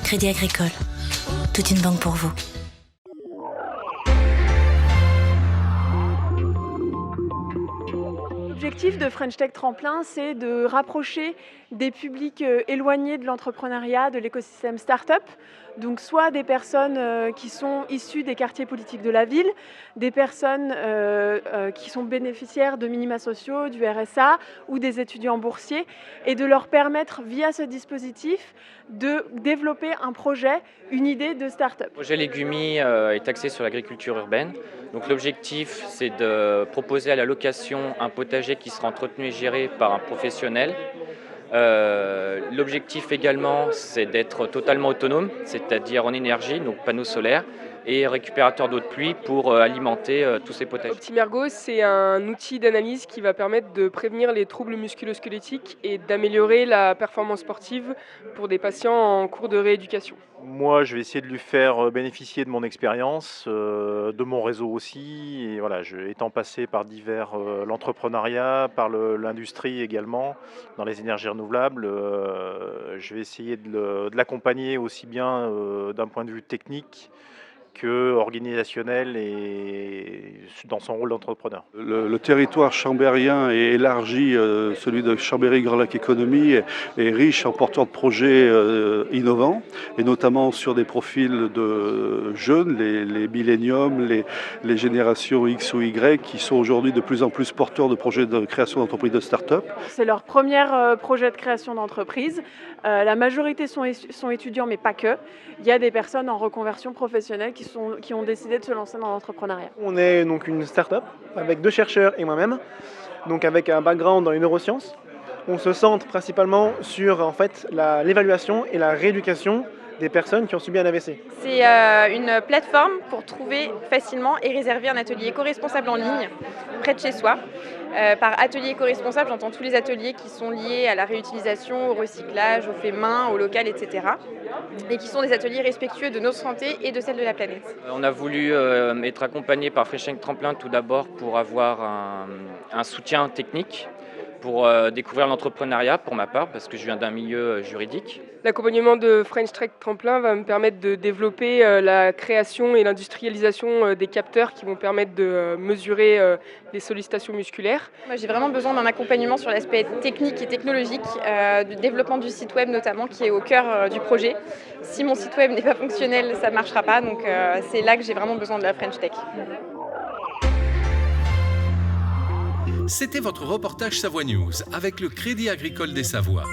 Crédit Agricole. Toute une banque pour vous. L'objectif de French Tech Tremplin, c'est de rapprocher des publics éloignés de l'entrepreneuriat, de l'écosystème start-up. Donc soit des personnes qui sont issues des quartiers politiques de la ville, des personnes qui sont bénéficiaires de minima sociaux, du RSA ou des étudiants boursiers, et de leur permettre via ce dispositif de développer un projet, une idée de start-up. Le projet Légumi est axé sur l'agriculture urbaine. Donc l'objectif, c'est de proposer à la location un potager qui sera entretenu et géré par un professionnel. L'objectif également, c'est d'être totalement autonome, c'est-à-dire en énergie, donc panneaux solaires et récupérateur d'eau de pluie pour alimenter tous ces potagers. Optimergo, c'est un outil d'analyse qui va permettre de prévenir les troubles musculo-squelettiques et d'améliorer la performance sportive pour des patients en cours de rééducation. Moi, je vais essayer de lui faire bénéficier de mon expérience, de mon réseau aussi. Et voilà, étant passé par l'entrepreneuriat, par l'industrie également, dans les énergies renouvelables, je vais essayer de l'accompagner aussi bien d'un point de vue technique que organisationnel et dans son rôle d'entrepreneur. Le territoire chambérien est élargi, celui de Chambéry Grand Lac Économie est riche en porteurs de projets innovants, et notamment sur des profils de jeunes, les milléniums, les générations X ou Y, qui sont aujourd'hui de plus en plus porteurs de projets de création d'entreprises de start-up. C'est leur premier projet de création d'entreprise. La majorité sont étudiants, mais pas que. Il y a des personnes en reconversion professionnelle qui ont décidé de se lancer dans l'entrepreneuriat. On est donc une start-up avec 2 chercheurs et moi-même, donc avec un background dans les neurosciences. On se centre principalement sur en fait, l'évaluation et la rééducation des personnes qui ont subi un AVC. C'est une plateforme pour trouver facilement et réserver un atelier éco-responsable en ligne près de chez soi. Par atelier éco-responsable, j'entends tous les ateliers qui sont liés à la réutilisation, au recyclage, au fait main, au local, etc. Et qui sont des ateliers respectueux de notre santé et de celle de la planète. On a voulu être accompagné par French Tech Tremplin tout d'abord pour avoir un soutien technique, pour découvrir l'entrepreneuriat pour ma part, parce que je viens d'un milieu juridique. L'accompagnement de French Tech Tremplin va me permettre de développer la création et l'industrialisation des capteurs qui vont permettre de mesurer les sollicitations musculaires. Moi, j'ai vraiment besoin d'un accompagnement sur l'aspect technique et technologique, du développement du site web notamment, qui est au cœur du projet. Si mon site web n'est pas fonctionnel, ça ne marchera pas, donc c'est là que j'ai vraiment besoin de la French Tech. C'était votre reportage Savoie News avec le Crédit Agricole des Savoies.